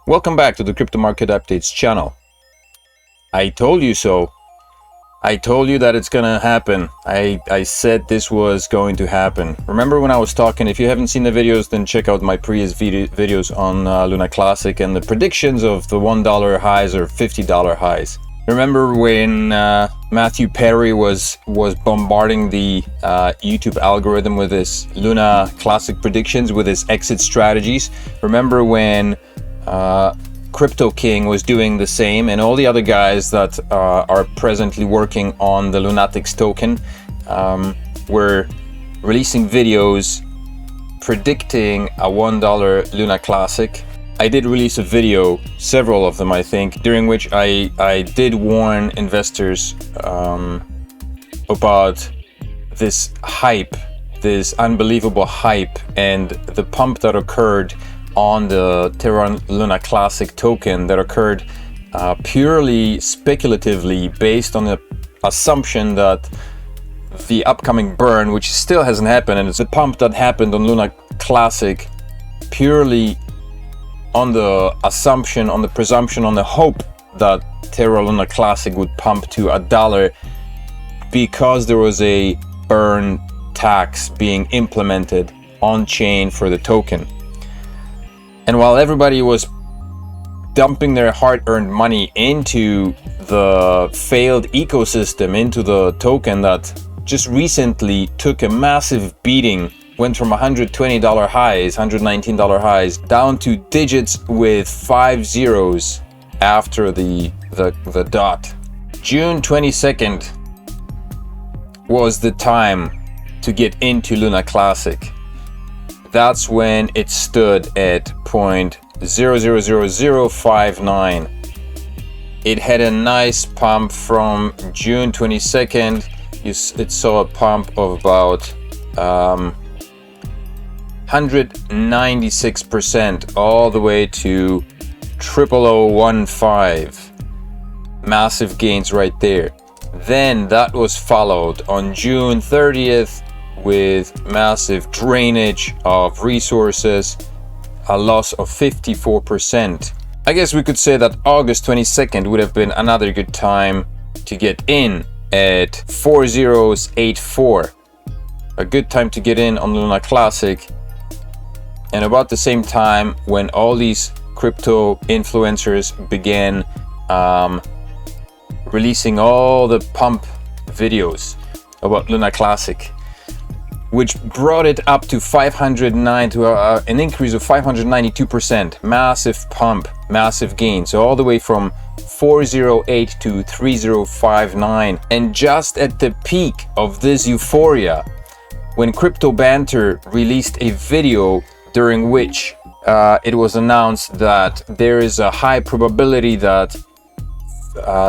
Welcome back to the Crypto Market Updates channel. I told you so. I told you that it's gonna happen. I said this was going to happen. Remember when I was talking, if you haven't seen the videos, then check out my previous videos on Luna Classic and the predictions of the $1 highs or $50 highs. Remember when Matthew Perry was bombarding the YouTube algorithm with his Luna Classic predictions, with his exit strategies? Remember when Crypto King was doing the same, and all the other guys that are presently working on the Lunatics token were releasing videos predicting a $1 Luna Classic? I did release a video, several of them I think, during which I did warn investors about this hype, this unbelievable hype, and the pump that occurred on the Terra Luna Classic token, that occurred purely speculatively based on the assumption that the upcoming burn, which still hasn't happened, and it's a pump that happened on Luna Classic purely on the assumption, on the presumption, on the hope that Terra Luna Classic would pump to $1 because there was a burn tax being implemented on chain for the token. And while everybody was dumping their hard-earned money into the failed ecosystem, into the token that just recently took a massive beating, went from $120 highs, $119 highs, down to digits with 5 zeros after the dot. June 22nd was the time to get into Luna Classic. That's when it stood at 0.000059. It had a nice pump from June 22nd. It saw a pump of about 196% all the way to 00015. Massive gains right there. Then that was followed on June 30th with massive drainage of resources, a loss of 54%. I guess we could say that August 22nd would have been another good time to get in at 4084. A good time to get in on Luna Classic. And about the same time when all these crypto influencers began releasing all the pump videos about Luna Classic, which brought it up to 509, to an increase of 592%. Massive pump, massive gain. So all the way from 408 to 3059. And just at the peak of this euphoria, when Crypto Banter released a video during which it was announced that there is a high probability that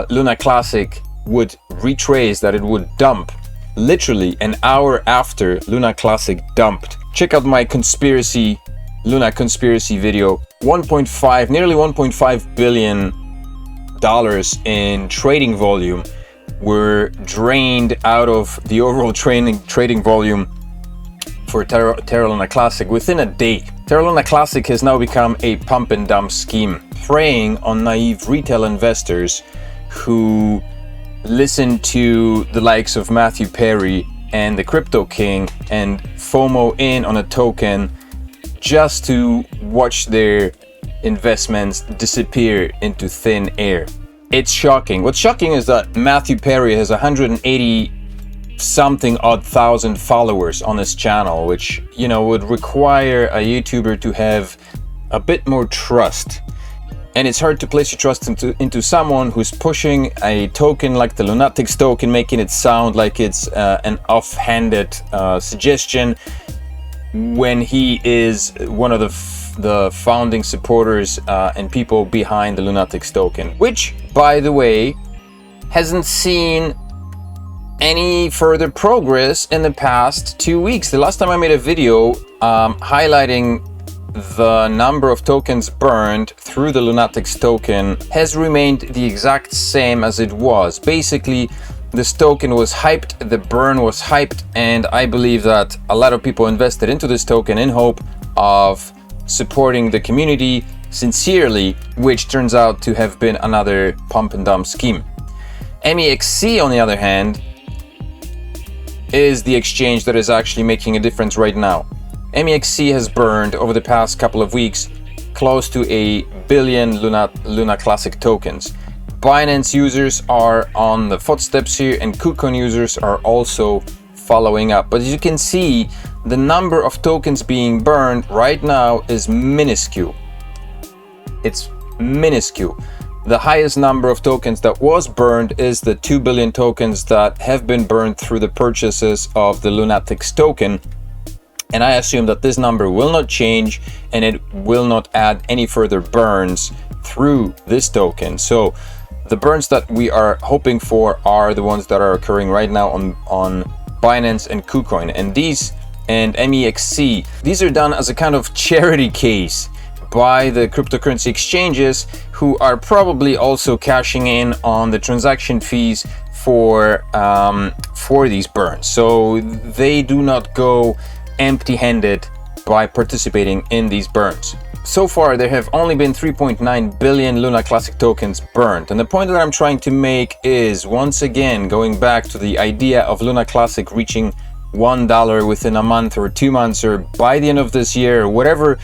Luna Classic would retrace, that it would dump, literally an hour after Luna Classic dumped. Check out my Luna conspiracy video. Nearly $1.5 billion in trading volume were drained out of the overall trading volume for Terra Luna Classic within a day. Terra Luna Classic has now become a pump and dump scheme, preying on naive retail investors who listen to the likes of Matthew Perry and the Crypto King and FOMO in on a token just to watch their investments disappear into thin air. It's shocking. What's shocking is that Matthew Perry has 180 something odd thousand followers on his channel, which, you know, would require a YouTuber to have a bit more trust. And it's hard to place your trust into someone who's pushing a token like the Lunatics token, making it sound like it's an offhanded suggestion, when he is one of the founding supporters and people behind the Lunatics token, which, by the way, hasn't seen any further progress in the past 2 weeks. The last time I made a video highlighting the number of tokens burned through the Lunatics token has remained the exact same as it was. Basically, this token was hyped, the burn was hyped, and I believe that a lot of people invested into this token in hope of supporting the community, sincerely, which turns out to have been another pump and dump scheme. MEXC, on the other hand, is the exchange that is actually making a difference right now. MEXC has burned over the past couple of weeks close to 1 billion Luna Classic tokens. Binance users are on the footsteps here, and KuCoin users are also following up. But as you can see, the number of tokens being burned right now is minuscule. It's minuscule. The highest number of tokens that was burned is the 2 billion tokens that have been burned through the purchases of the Lunatics token. And I assume that this number will not change and it will not add any further burns through this token. So the burns that we are hoping for are the ones that are occurring right now on Binance and KuCoin. And these and MEXC, these are done as a kind of charity case by the cryptocurrency exchanges, who are probably also cashing in on the transaction fees for these burns. So they do not go empty-handed by participating in these burns. So far, there have only been 3.9 billion Luna Classic tokens burned. And the point that I'm trying to make is, once again, going back to the idea of Luna Classic reaching $1 within a month or 2 months, or by the end of this year, or whatever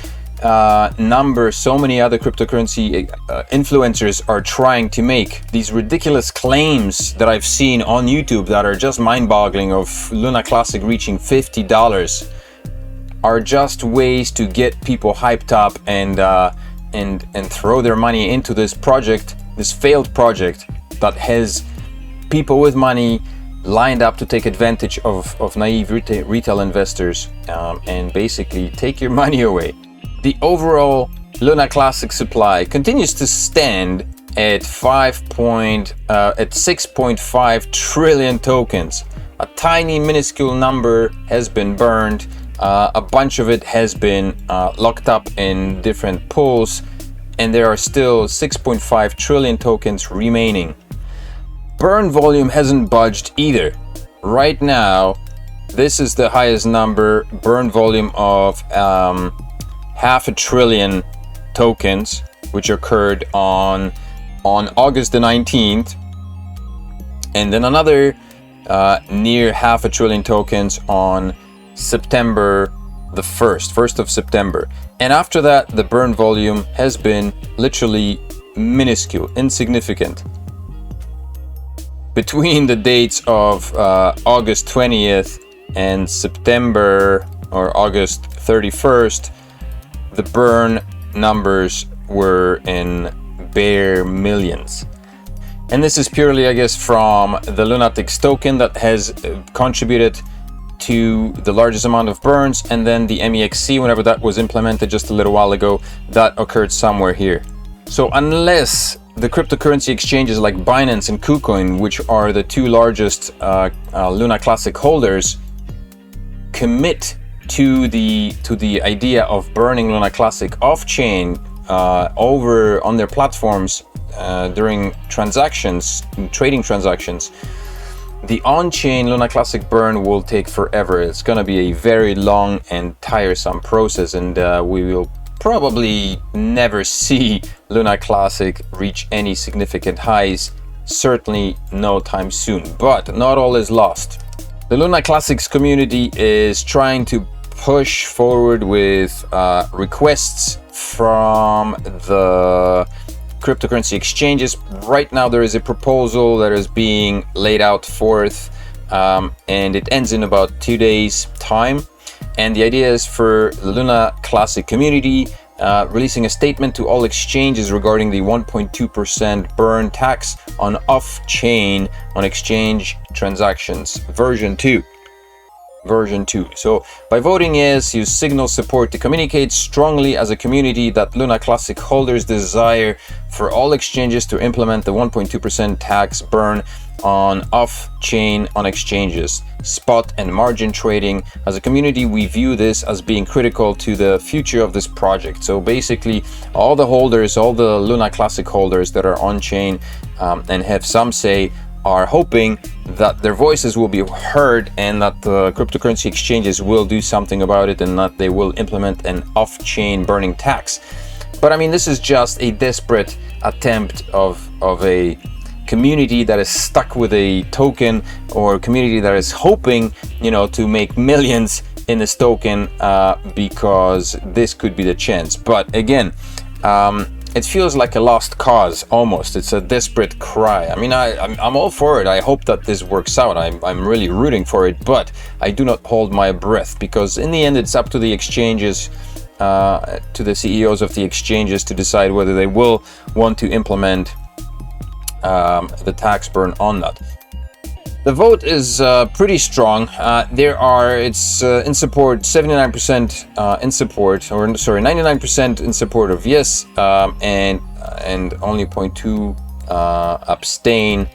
number so many other cryptocurrency influencers are trying to make. These ridiculous claims that I've seen on YouTube that are just mind-boggling, of Luna Classic reaching $50, are just ways to get people hyped up and throw their money into this project, this failed project that has people with money lined up to take advantage of naive retail investors and basically take your money away. The overall Luna Classic supply continues to stand at 6.5 trillion tokens. A tiny, minuscule number has been burned. A bunch of it has been locked up in different pools, and there are still 6.5 trillion tokens remaining. Burn volume hasn't budged either. Right now, this is the highest number, burn volume of 500 billion tokens, which occurred on August the 19th, and then another near 500 billion tokens on September the 1st of September. And after that, the burn volume has been literally minuscule, insignificant. Between the dates of August 20th and September or August 31st, the burn numbers were in bare millions. And this is purely, I guess, from the Lunatics token that has contributed to the largest amount of burns, and then the MEXC, whenever that was implemented just a little while ago, that occurred somewhere here. So unless the cryptocurrency exchanges like Binance and KuCoin, which are the two largest Luna Classic holders, commit to the idea of burning Luna Classic off-chain over on their platforms during transactions, trading transactions, the on-chain Luna Classic burn will take forever. It's going to be a very long and tiresome process, and we will probably never see Luna Classic reach any significant highs, certainly no time soon. But not all is lost. The Luna Classics community is trying to push forward with requests from the cryptocurrency exchanges. Right now there is a proposal that is being laid out forth, and it ends in about 2 days time. And the idea is for the Luna Classic community releasing a statement to all exchanges regarding the 1.2% burn tax on off-chain on exchange transactions, version 2. So by voting yes, you signal support to communicate strongly as a community that Luna Classic holders desire for all exchanges to implement the 1.2% tax burn on off-chain on exchanges, spot and margin trading. As a community, we view this as being critical to the future of this project. So basically, all the holders, all the Luna Classic holders that are on-chain and have some say, are hoping that their voices will be heard and that the cryptocurrency exchanges will do something about it, and that they will implement an off-chain burning tax. But I mean, this is just a desperate attempt of a community that is stuck with a token, or a community that is hoping, you know, to make millions in this token, because this could be the chance. But again, it feels like a lost cause almost. It's a desperate cry. I mean, I'm all for it. I hope that this works out. I'm really rooting for it, but I do not hold my breath, because in the end it's up to the exchanges, to the CEOs of the exchanges, to decide whether they will want to implement the tax burn on that. The vote is pretty strong. It's in support, 79% in support, or sorry, 99% in support of yes, and only 0.2 abstain.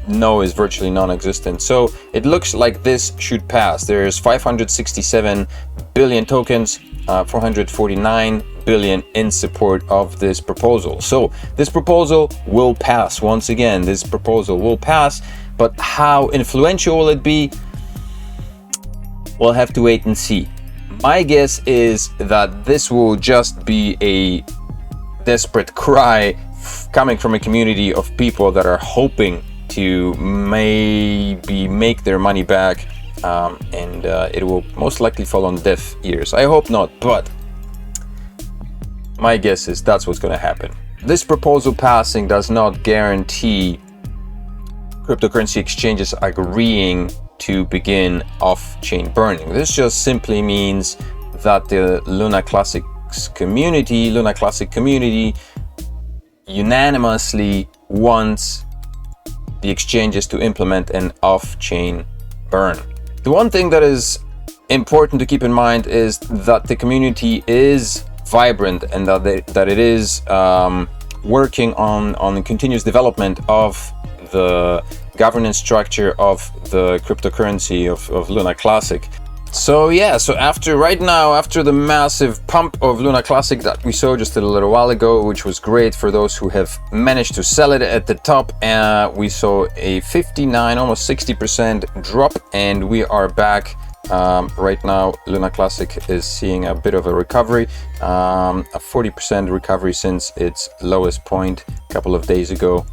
No is virtually non-existent. So it looks like this should pass. There's 567 billion tokens, 449 billion in support of this proposal. So this proposal will pass. Once again, this proposal will pass, but how influential will it be? We'll have to wait and see. My guess is that this will just be a desperate cry coming from a community of people that are hoping to maybe make their money back, and it will most likely fall on deaf ears. I hope not, but my guess is that's what's going to happen. This proposal passing does not guarantee cryptocurrency exchanges agreeing to begin off-chain burning. This just simply means that the Luna Classic community unanimously wants the exchanges to implement an off-chain burn. The one thing that is important to keep in mind is that the community is vibrant, and that it is working on continuous development of the governance structure of the cryptocurrency of Luna Classic. So yeah, so after the massive pump of Luna Classic that we saw just a little while ago, which was great for those who have managed to sell it at the top, we saw a 59, almost 60% drop, and we are back. Right now, Luna Classic is seeing a bit of a recovery, a 40% recovery since its lowest point a couple of days ago.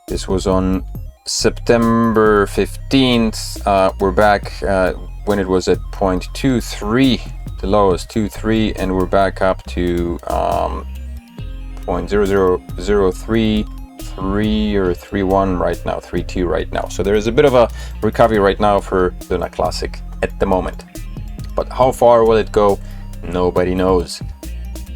This was on September 15th. We're back when it was at 0.23, the lowest 2.3, and we're back up to 0.00033 or 3.1 right now, 3.2 right now. So there is a bit of a recovery right now for Luna Classic at the moment. But how far will it go? Nobody knows.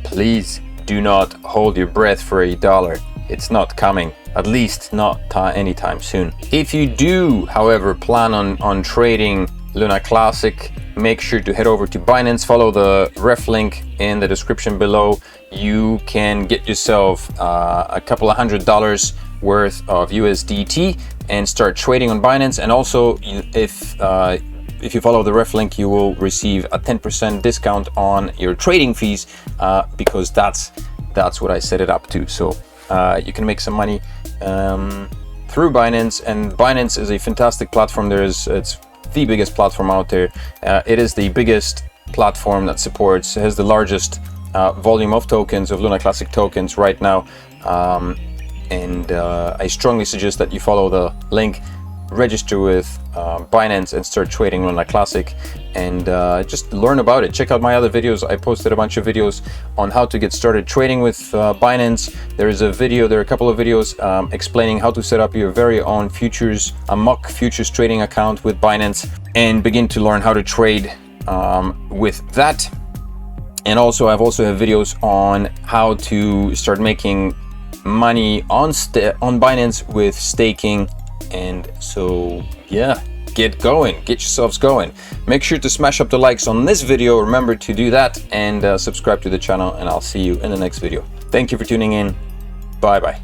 Please do not hold your breath for $1. It's not coming, at least not anytime soon. If you do, however, plan on trading Luna Classic, make sure to head over to Binance, follow the ref link in the description below. You can get yourself a couple of $100 worth of USDT and start trading on Binance. And also, if you follow the ref link, you will receive a 10% discount on your trading fees, because that's what I set it up to. So you can make some money through Binance, and Binance is a fantastic platform. It's the biggest platform out there. It is the biggest platform that has the largest volume of tokens, of Luna Classic tokens right now, and I strongly suggest that you follow the link, register with Binance, and start trading Luna Classic, and just learn about it. Check out my other videos. I posted a bunch of videos on how to get started trading with Binance. There are a couple of videos explaining how to set up your very own futures, a mock futures trading account with Binance, and begin to learn how to trade with that. And also, I also have videos on how to start making money on Binance with staking. And so yeah, get yourselves going. Make sure to smash up the likes on this video. Remember to do that, and subscribe to the channel, and I'll see you in the next video. Thank you for tuning in. Bye bye.